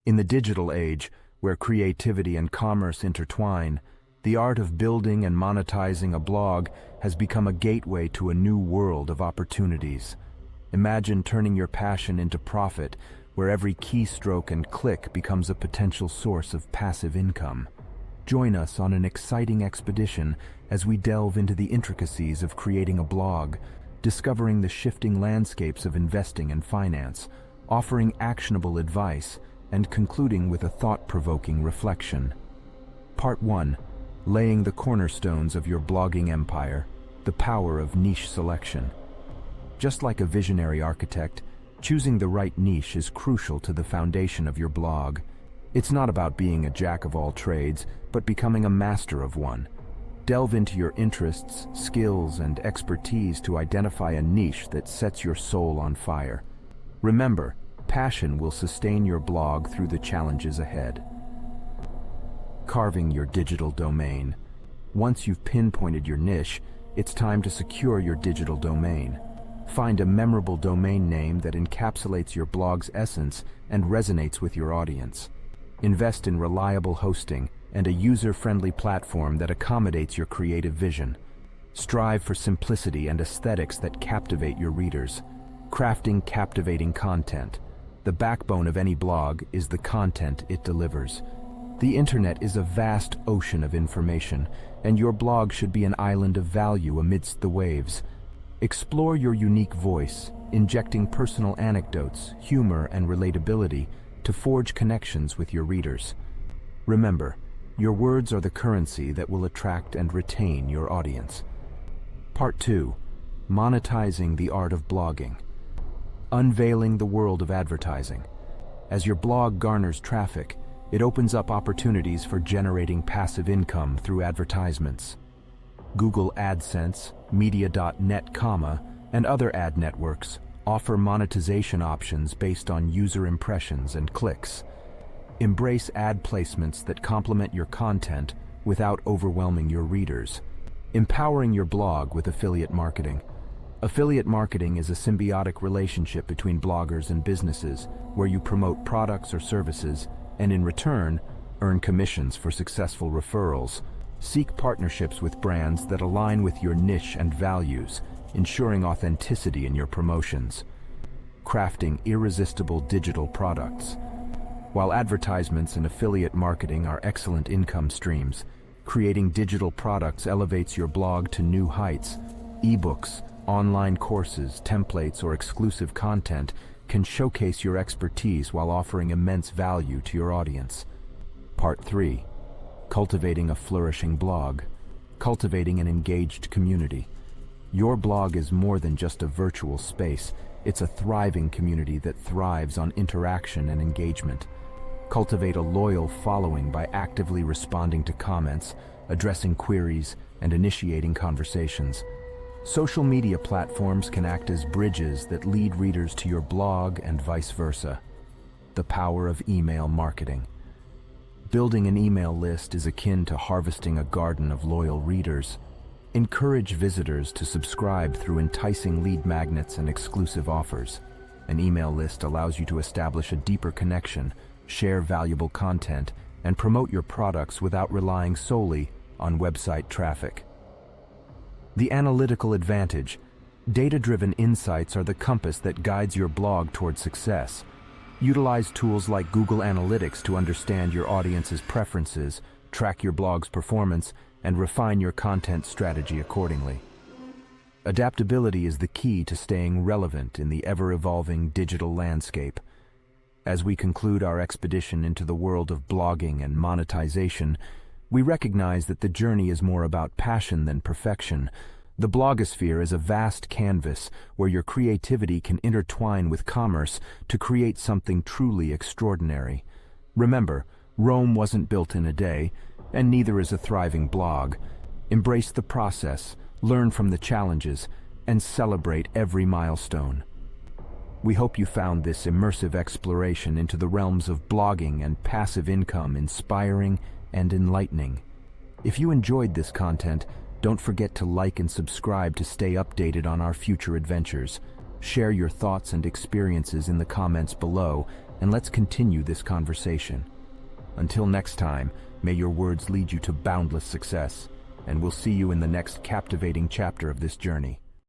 In the digital age, where creativity and commerce intertwine, the art of building and monetizing a blog has become a gateway to a new world of opportunities. Imagine turning your passion into profit, where every keystroke and click becomes a potential source of passive income. Join us on an exciting expedition as we delve into the intricacies of creating a blog, discovering the shifting landscapes of investing and finance, offering actionable advice, and concluding with a thought-provoking reflection. Part 1. Laying the cornerstones of your blogging empire, the power of niche selection. Just like a visionary architect, choosing the right niche is crucial to the foundation of your blog. It's not about being a jack of all trades, but becoming a master of one. Delve into your interests, skills, and expertise to identify a niche that sets your soul on fire. Remember, passion will sustain your blog through the challenges ahead. Carving your digital domain. Once you've pinpointed your niche, it's time to secure your digital domain. Find a memorable domain name that encapsulates your blog's essence and resonates with your audience. Invest in reliable hosting and a user-friendly platform that accommodates your creative vision. Strive for simplicity and aesthetics that captivate your readers. Crafting captivating content. The backbone of any blog is the content it delivers. The internet is a vast ocean of information, and your blog should be an island of value amidst the waves. Explore your unique voice, injecting personal anecdotes, humor, and relatability to forge connections with your readers. Remember, your words are the currency that will attract and retain your audience. Part 2. Monetizing the art of blogging. Unveiling the world of advertising. As your blog garners traffic, it opens up opportunities for generating passive income through advertisements. Google AdSense, Media.net, and other ad networks offer monetization options based on user impressions and clicks. Embrace ad placements that complement your content without overwhelming your readers. Empowering your blog with affiliate marketing. Affiliate marketing is a symbiotic relationship between bloggers and businesses where you promote products or services and in return, earn commissions for successful referrals. Seek partnerships with brands that align with your niche and values, ensuring authenticity in your promotions. Crafting irresistible digital products. While advertisements and affiliate marketing are excellent income streams, creating digital products elevates your blog to new heights. Ebooks, online courses, templates, or exclusive content can showcase your expertise while offering immense value to your audience. Part 3. Cultivating a flourishing blog. Cultivating an engaged community. Your blog is more than just a virtual space. It's a thriving community that thrives on interaction and engagement. Cultivate a loyal following by actively responding to comments, addressing queries, and initiating conversations. Social media platforms can act as bridges that lead readers to your blog and vice versa. The power of email marketing. Building an email list is akin to harvesting a garden of loyal readers. Encourage visitors to subscribe through enticing lead magnets and exclusive offers. An email list allows you to establish a deeper connection, share valuable content, and promote your products without relying solely on website traffic. The analytical advantage. Data-driven insights are the compass that guides your blog toward success. Utilize tools like Google Analytics to understand your audience's preferences, track your blog's performance, and refine your content strategy accordingly. Adaptability is the key to staying relevant in the ever-evolving digital landscape. As we conclude our expedition into the world of blogging and monetization, we recognize that the journey is more about passion than perfection. The blogosphere is a vast canvas where your creativity can intertwine with commerce to create something truly extraordinary. Remember, Rome wasn't built in a day, and neither is a thriving blog. Embrace the process, learn from the challenges, and celebrate every milestone. We hope you found this immersive exploration into the realms of blogging and passive income inspiring and enlightening. If you enjoyed this content, don't forget to like and subscribe to stay updated on our future adventures. Share your thoughts and experiences in the comments below, and let's continue this conversation. Until next time, may your words lead you to boundless success, and we'll see you in the next captivating chapter of this journey.